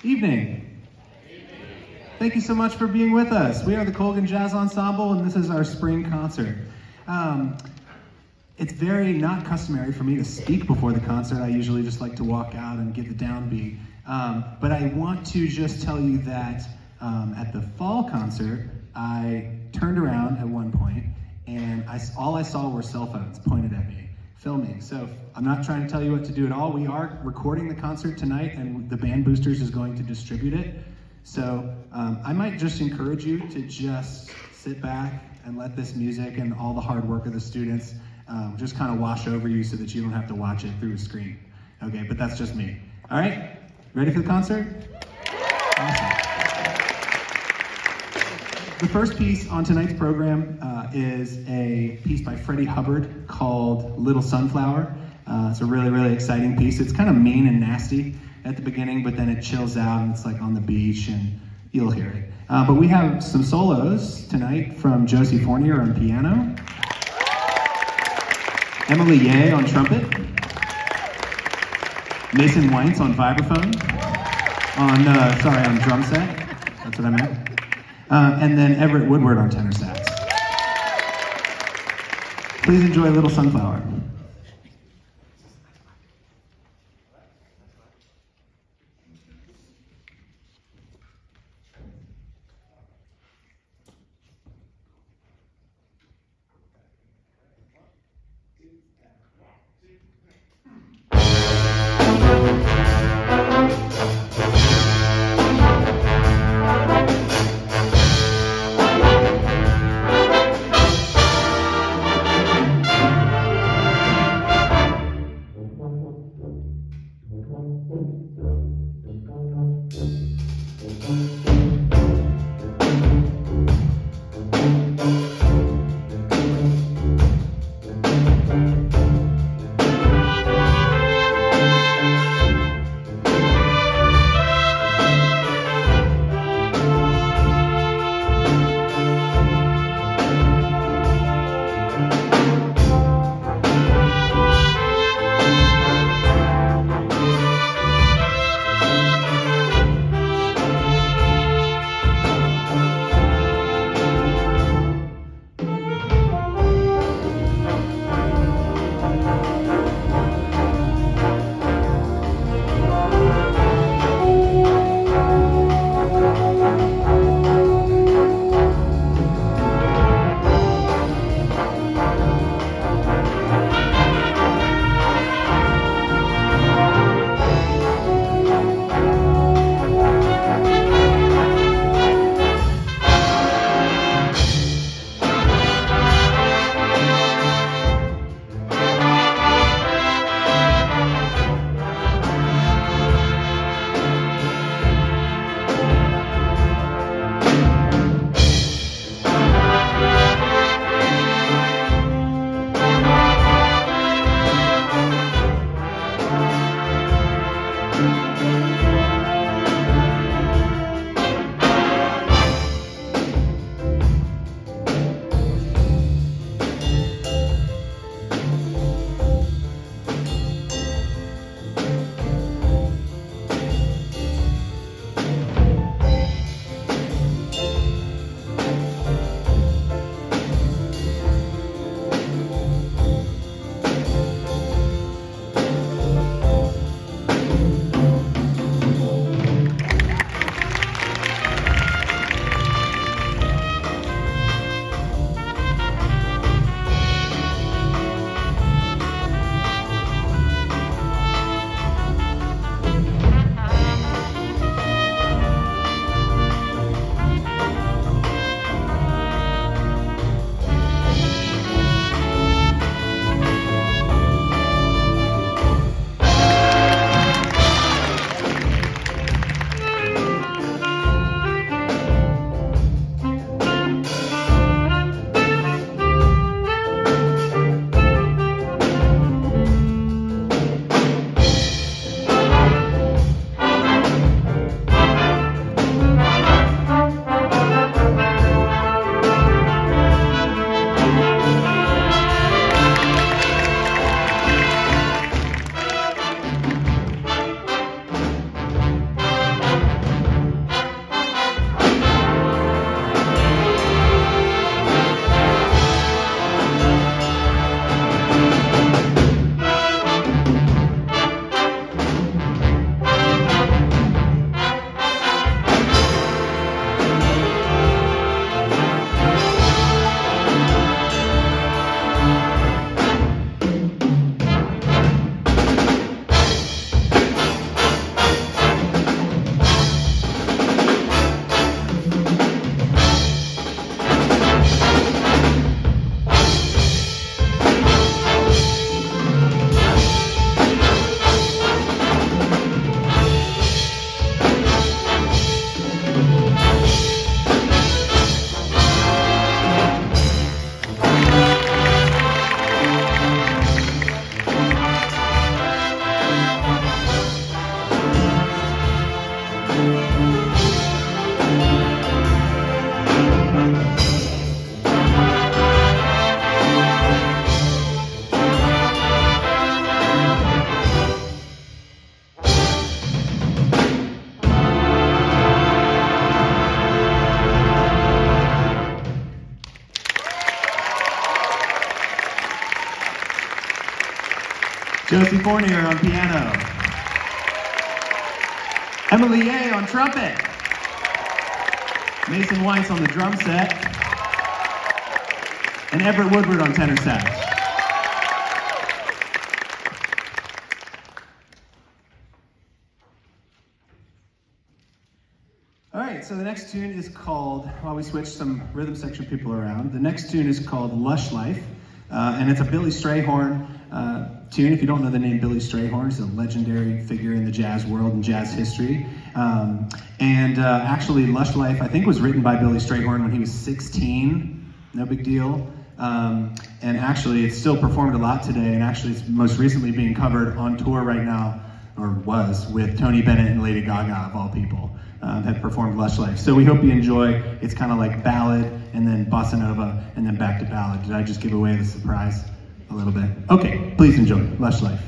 Evening. Thank you so much for being with us. We are the Colgan Jazz Ensemble, and this is our spring concert. It's very not customary for me to speak before the concert. I usually just like to walk out and give the downbeat. But I want to just tell you that at the fall concert, I turned around at one point, and all I saw were cell phones pointed at me, filming. So I'm not trying to tell you what to do at all. We are recording the concert tonight, and the Band Boosters is going to distribute it. So I might just encourage you to just sit back and let this music and all the hard work of the students just kind of wash over you so that you don't have to watch it through a screen. Okay, but that's just me. All right, ready for the concert? Awesome. The first piece on tonight's program is a piece by Freddy Hubbard called Little Sunflower. It's a really, really exciting piece. It's kind of mean and nasty at the beginning, but then it chills out and it's like on the beach and you'll hear it. But we have some solos tonight from Josie Fournier on piano, Emily Ye on trumpet, Mason Weintz on vibraphone, on drum set, that's what I meant. And then Everett Woodward on tenor sax. Please enjoy Little Sunflower. Josie Fournier on piano. Emily Ye on trumpet. Mason Weintz on the drum set. And Everett Woodward on tenor sax. All right, so the next tune is called, while we switch some rhythm section people around, the next tune is called Lush Life, and it's a Billy Strayhorn tune. If you don't know the name Billy Strayhorn, he's a legendary figure in the jazz world and jazz history. Actually, Lush Life, I think, was written by Billy Strayhorn when he was 16. No big deal. And actually, it's still performed a lot today, and actually, it's most recently being covered on tour right now, or was, with Tony Bennett and Lady Gaga, of all people, that performed Lush Life. So we hope you enjoy. It's kind of like ballad, and then bossa nova, and then back to ballad. Did I just give away the surprise a little bit? Okay, please enjoy Lush Life.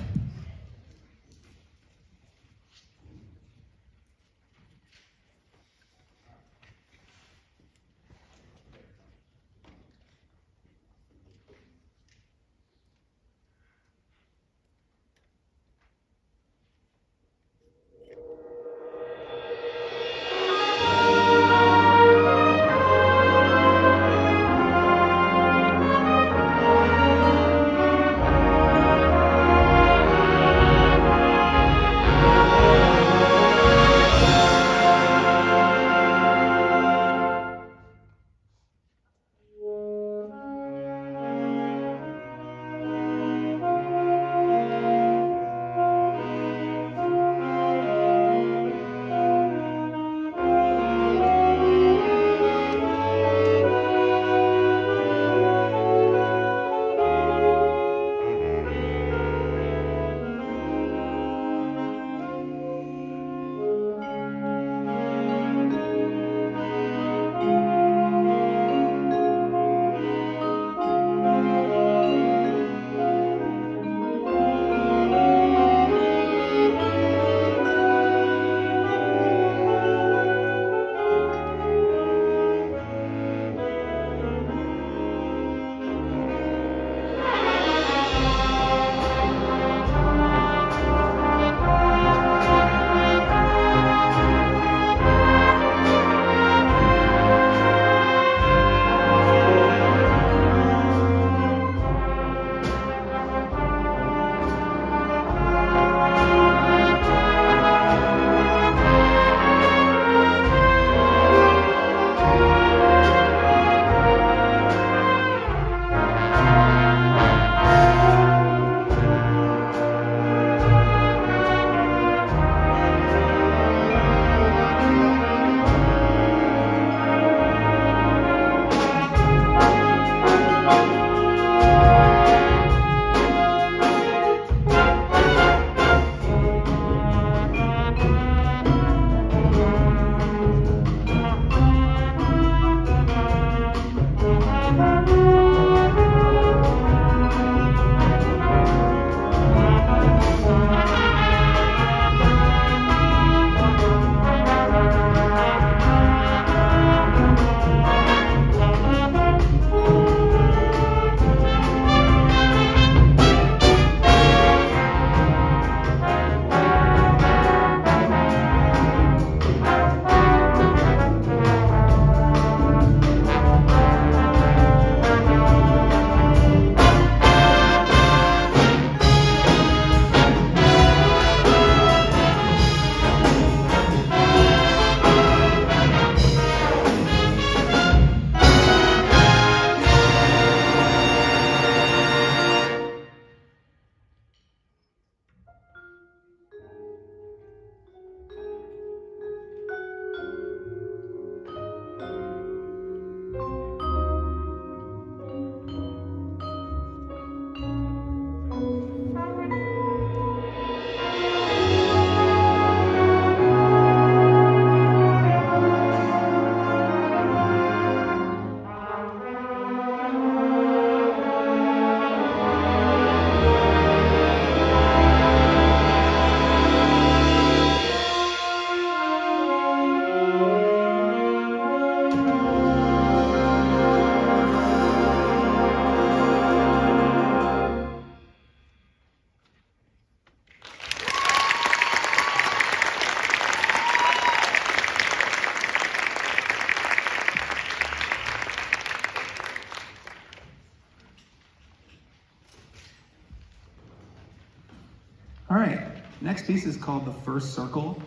Next piece is called The First Circle,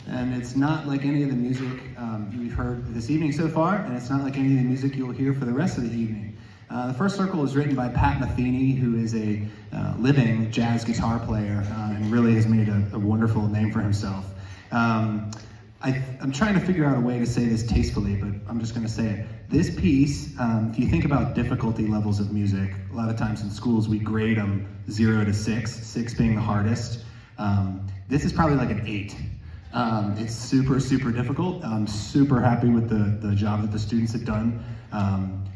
and it's not like any of the music we've heard this evening so far, and it's not like any of the music you'll hear for the rest of the evening. The First Circle is written by Pat Metheny, who is a living jazz guitar player and really has made a wonderful name for himself. I'm trying to figure out a way to say this tastefully, but I'm just going to say it. This piece, if you think about difficulty levels of music, a lot of times in schools we grade them 0 to 6, 6 being the hardest. This is probably like an 8. It's super, super difficult. I'm super happy with the job that the students have done.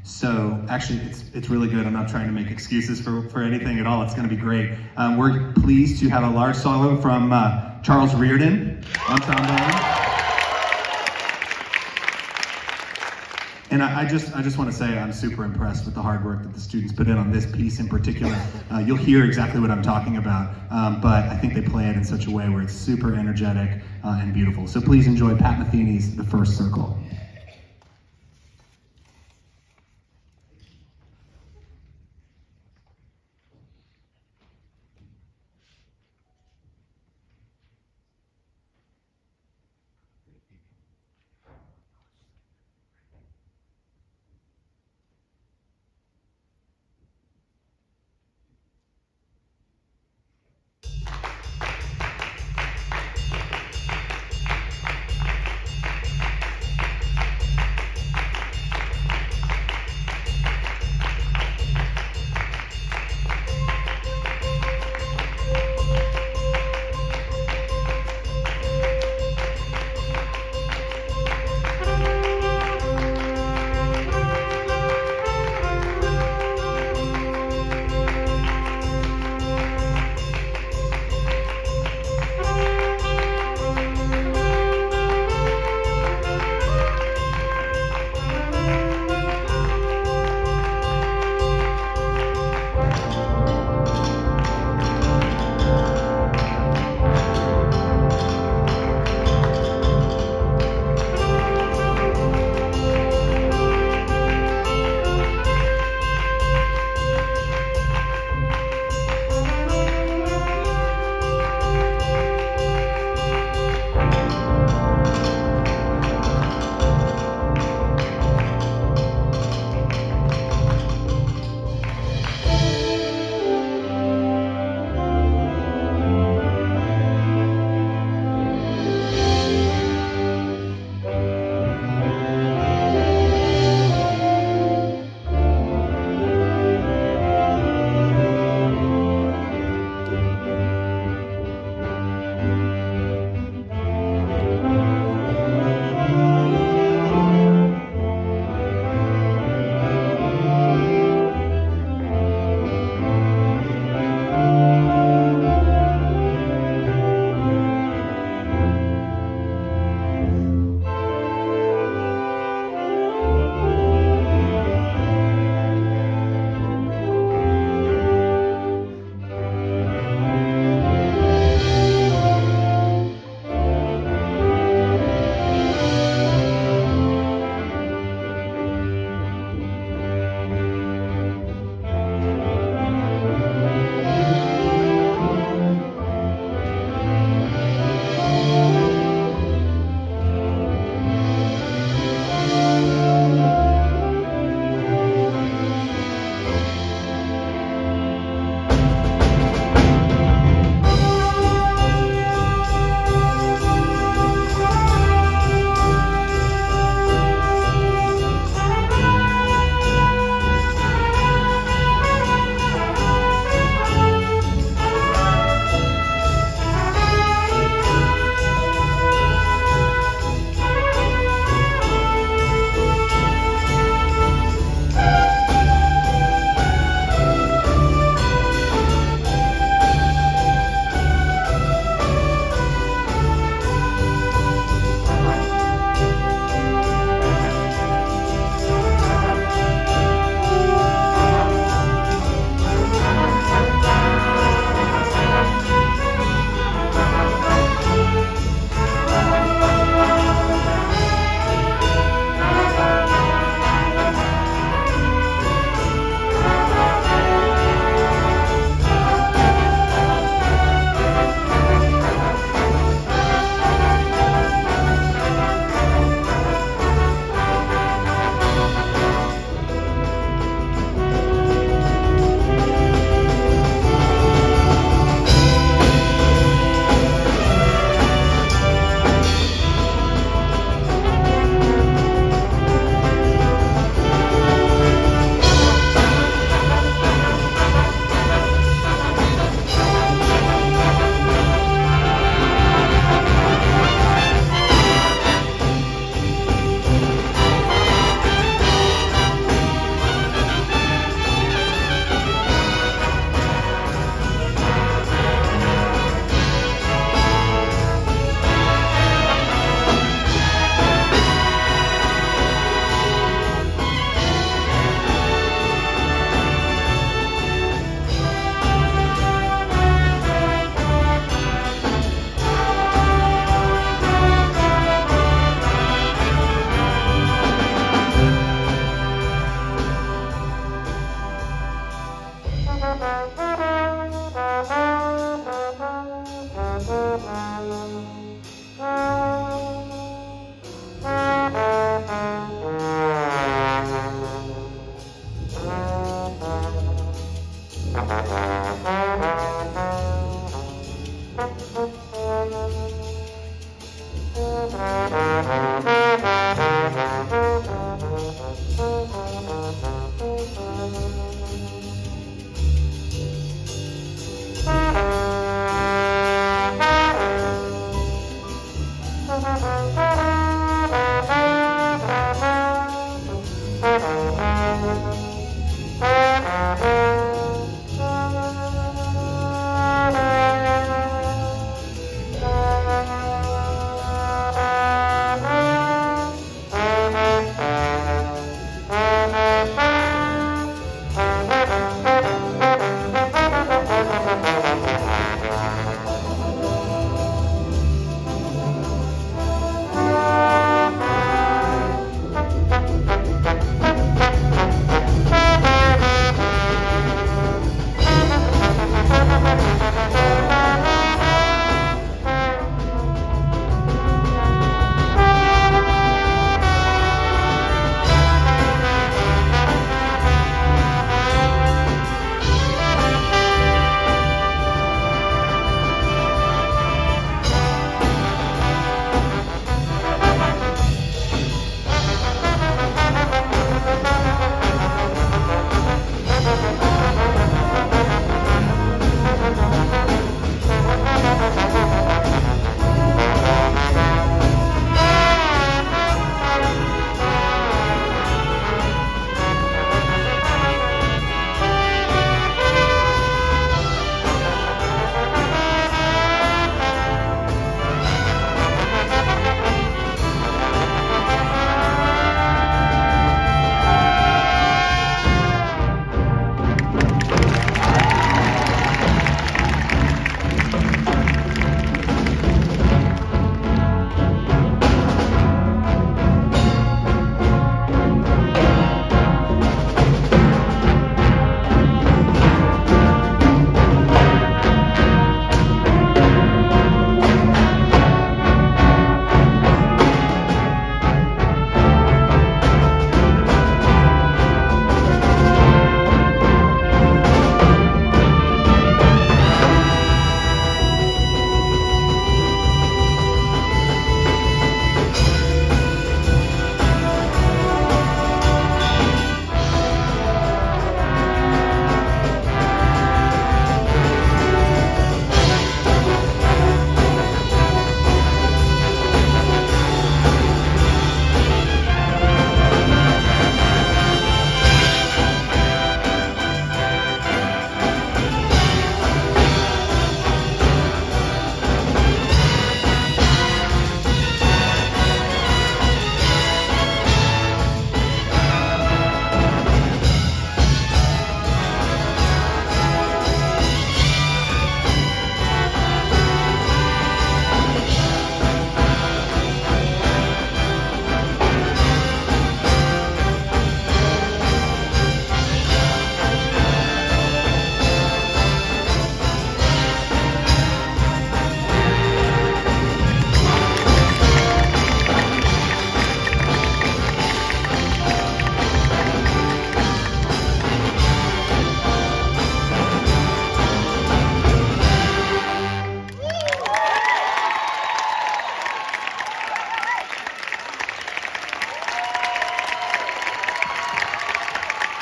So actually, it's really good. I'm not trying to make excuses for anything at all. It's going to be great. We're pleased to have a large solo from Charles Reardon on trombone. And I just want to say I'm super impressed with the hard work that the students put in on this piece in particular. You'll hear exactly what I'm talking about, but I think they play it in such a way where it's super energetic and beautiful. So please enjoy Pat Metheny's The First Circle.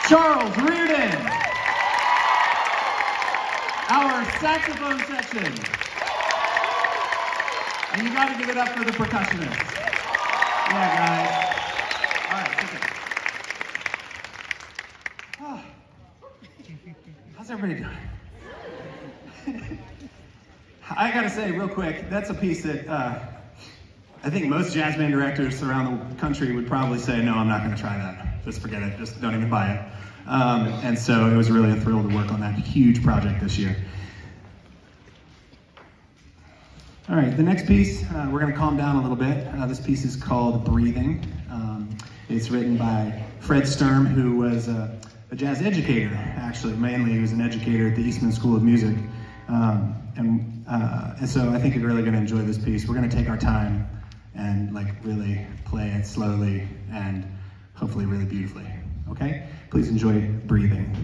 Charles Reardon, our saxophone section. And you got to give it up for the percussionists. Yeah, guys. All right, take it. Oh. How's everybody doing? I gotta say real quick, that's a piece that I think most jazz band directors around the country would probably say, no, I'm not gonna try that. Just forget it, just don't even buy it. And so it was really a thrill to work on that huge project this year. All right, the next piece, we're gonna calm down a little bit. This piece is called Breathing. It's written by Fred Sturm, who was a jazz educator, actually. Mainly he was an educator at the Eastman School of Music. And And so I think you're really gonna enjoy this piece. We're gonna take our time and like really play it slowly and hopefully really beautifully, okay? Please enjoy Breathing.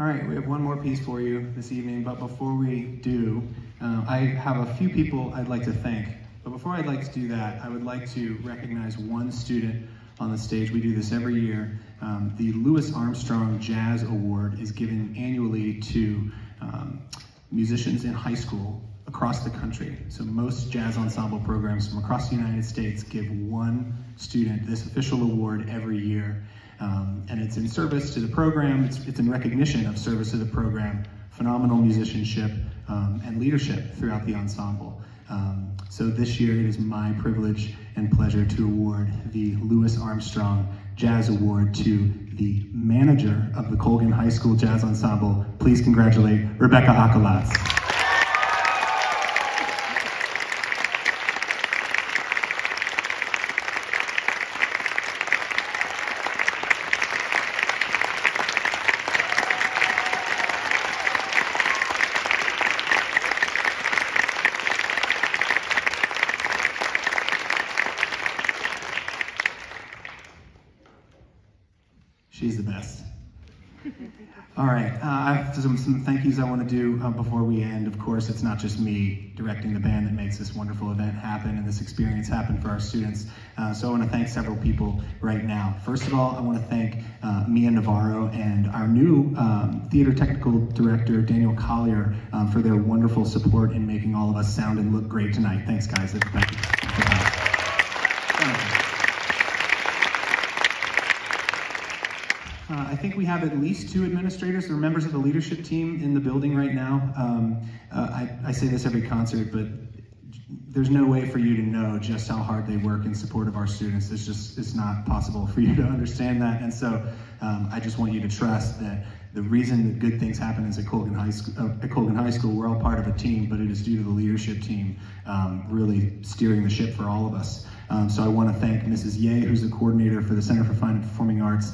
All right, we have one more piece for you this evening, but before we do, I have a few people I'd like to thank. But before I'd like to do that, I would like to recognize one student on the stage. We do this every year. The Louis Armstrong Jazz Award is given annually to musicians in high school across the country. So most jazz ensemble programs from across the United States give one student this official award every year. And it's in service to the program, it's in recognition of service to the program, phenomenal musicianship, and leadership throughout the ensemble. So this year it is my privilege and pleasure to award the Louis Armstrong Jazz Award to the manager of the Colgan High School Jazz Ensemble. Please congratulate Rebecca Akalatz. She's the best. All right, I have some thank yous I want to do before we end. Of course, it's not just me directing the band that makes this wonderful event happen and this experience happen for our students. So I want to thank several people right now. First of all, I want to thank Mia Navarro and our new theater technical director, Daniel Collier, for their wonderful support in making all of us sound and look great tonight. Thanks, guys. Thank you. I think we have at least 2 administrators or members of the leadership team in the building right now. I say this every concert, but there's no way for you to know just how hard they work in support of our students. It's not possible for you to understand that. And so I just want you to trust that the reason that good things happen is at Colgan High School, we're all part of a team, but it is due to the leadership team really steering the ship for all of us. So I want to thank Mrs. Ye, who's the coordinator for the Center for Fine and Performing Arts,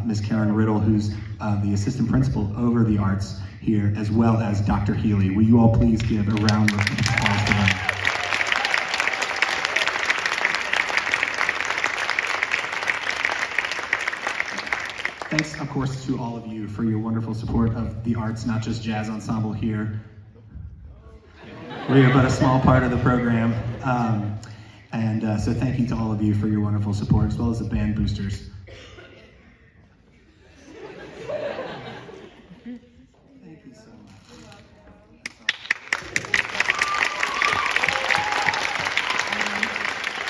Ms. Karen Riddle, who's the assistant principal over the arts here, as well as Dr. Healy. Will you all please give a round of applause to them? Thanks, of course, to all of you for your wonderful support of the arts, not just jazz ensemble here. We are but a small part of the program. So thank you to all of you for your wonderful support, as well as the band boosters. Thank you so much.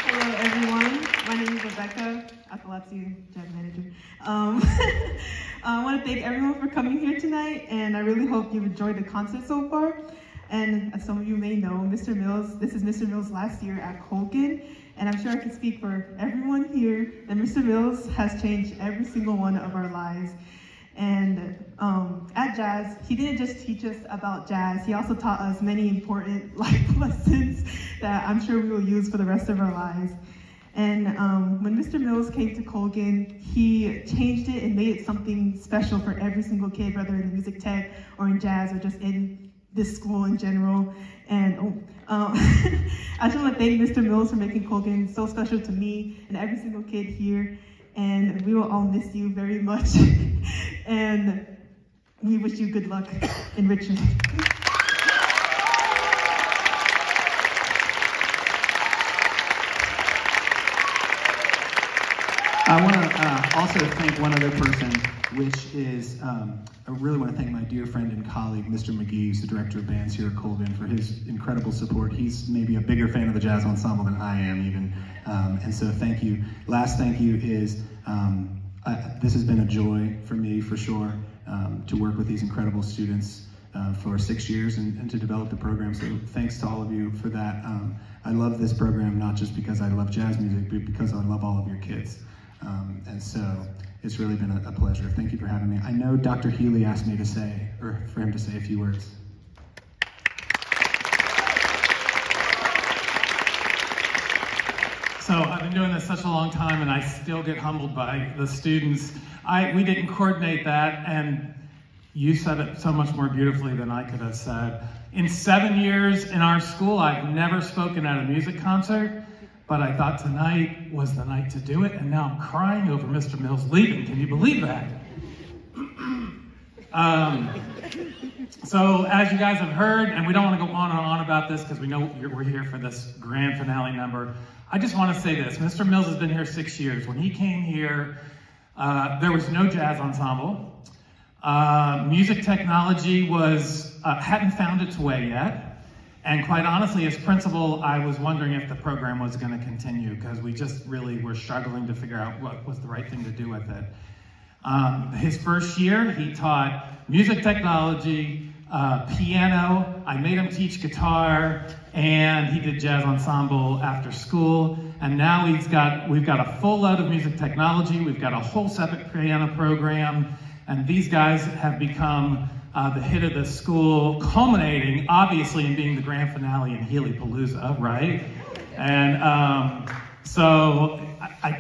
Hello, everyone. My name is Rebecca Akalatz, jazz manager. I want to thank everyone for coming here tonight, and I really hope you've enjoyed the concert so far. And as some of you may know, Mr. Mills, this is Mr. Mills' last year at Colgan, and I'm sure I can speak for everyone here that Mr. Mills has changed every single one of our lives. And at Jazz, he didn't just teach us about jazz, he also taught us many important life lessons that I'm sure we will use for the rest of our lives. And when Mr. Mills came to Colgan, he changed it and made it something special for every single kid, whether in music tech or in jazz or just in this school in general. And I just want to thank Mr. Mills for making Colgan so special to me and every single kid here. And we will all miss you very much. And we wish you good luck in Richmond. I want to also thank one other person, which is, I really want to thank my dear friend and colleague, Mr. McGee, who's the director of bands here at Colgan, for his incredible support. He's maybe a bigger fan of the jazz ensemble than I am even, and so thank you. Last thank you is, this has been a joy for me, for sure, to work with these incredible students for 6 years and to develop the program, so thanks to all of you for that. I love this program not just because I love jazz music, but because I love all of your kids. And so it's really been a pleasure. Thank you for having me. I know Dr. Healy asked me to say, or for him to say a few words. So I've been doing this such a long time and I still get humbled by the students. We didn't coordinate that, and you said it so much more beautifully than I could have said. In 7 years in our school, I've never spoken at a music concert. But I thought tonight was the night to do it, and now I'm crying over Mr. Mills leaving. Can you believe that? So as you guys have heard, and we don't want to go on and on about this because we know we're here for this grand finale number, I just want to say this. Mr. Mills has been here 6 years. When he came here, there was no jazz ensemble. Music technology hadn't found its way yet. And quite honestly, as principal, I was wondering if the program was going to continue because we just really were struggling to figure out what was the right thing to do with it. His first year, he taught music technology, piano. I made him teach guitar, and he did jazz ensemble after school. and now we've got a full load of music technology. We've got a whole separate piano program, and these guys have become the hit of the school, culminating obviously in being the grand finale in Healy-Palooza, right? And so I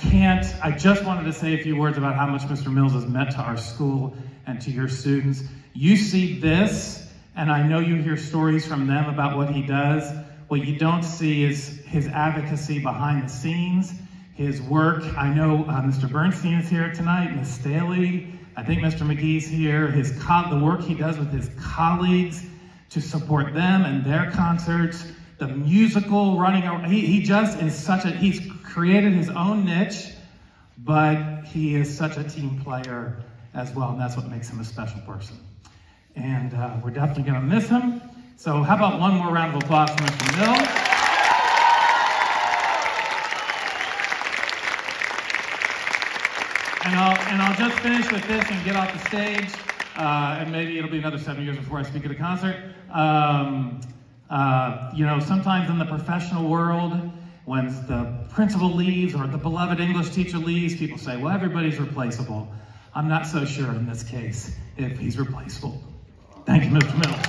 just wanted to say a few words about how much Mr. Mills has meant to our school and to your students. You see this, and I know you hear stories from them about what he does. What you don't see is his advocacy behind the scenes, his work. I know Mr. Bernstein is here tonight, Ms. Staley. I think Mr. McGee's here. The work he does with his colleagues to support them and their concerts, the musical running around. He just is he's created his own niche, but he is such a team player as well, and that's what makes him a special person. And we're definitely gonna miss him. So how about one more round of applause for Mr. Mills? And I'll just finish with this and get off the stage. And maybe it'll be another 7 years before I speak at a concert. You know, sometimes in the professional world, when the principal leaves or the beloved English teacher leaves, people say, well, everybody's replaceable. I'm not so sure in this case if he's replaceable. Thank you, Mr. Mills.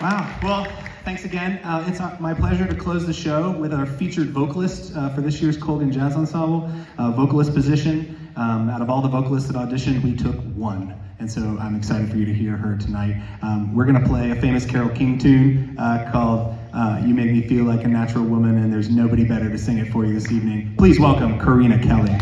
Wow, well, thanks again. It's my pleasure to close the show with our featured vocalist for this year's Colgan Jazz Ensemble, vocalist position. Out of all the vocalists that auditioned, we took one. And so I'm excited for you to hear her tonight. We're gonna play a famous Carole King tune called You Make Me Feel Like a Natural Woman, and there's nobody better to sing it for you this evening. Please welcome Karina Kelly.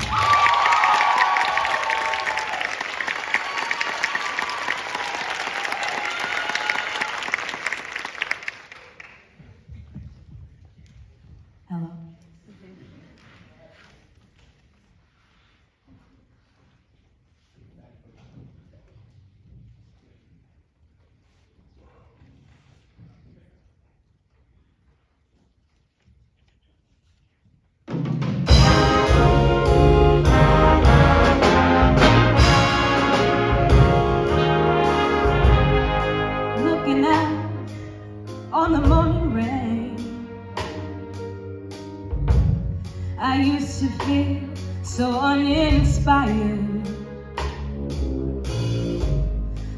On the morning rain, I used to feel so uninspired,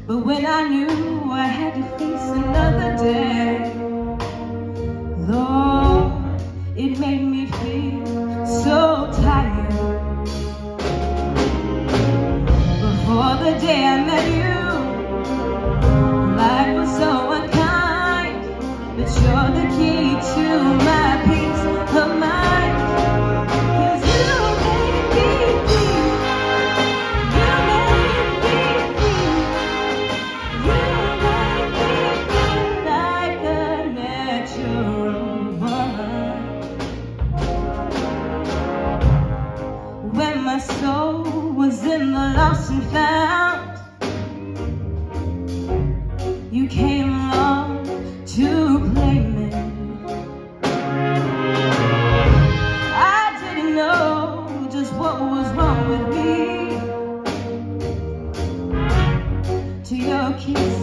but when I knew I had to face another day, Lord, it made me feel so tired. Before the day I met you, life was so unkind, but you're the key to my peace of mind. 'Cause you made me feel, you made me feel, you made me feel like a natural woman. When my soul was in the lost and found, you came along to claim me. I didn't know just what was wrong with me, till your kiss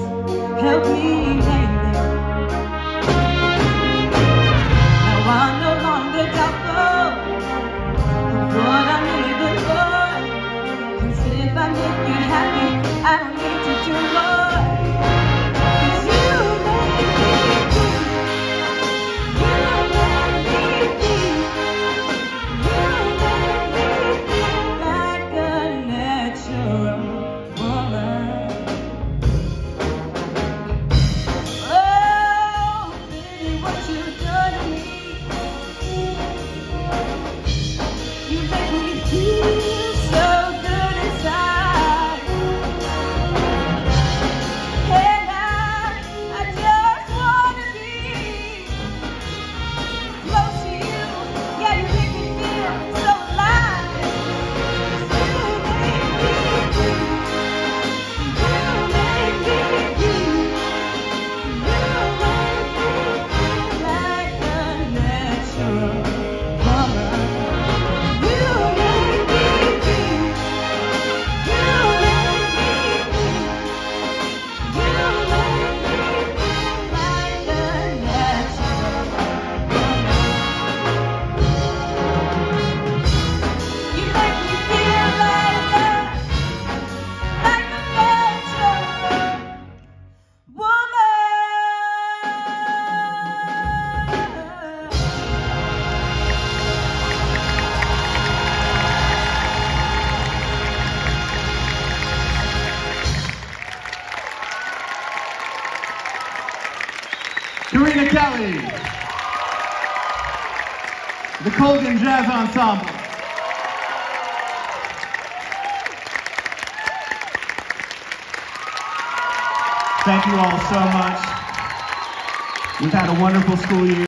helped me name it. Now I'm no longer doubtful of what I knew before, 'cause if I make you Karina Kelly, the Colgan Jazz Ensemble. Thank you all so much. We've had a wonderful school year.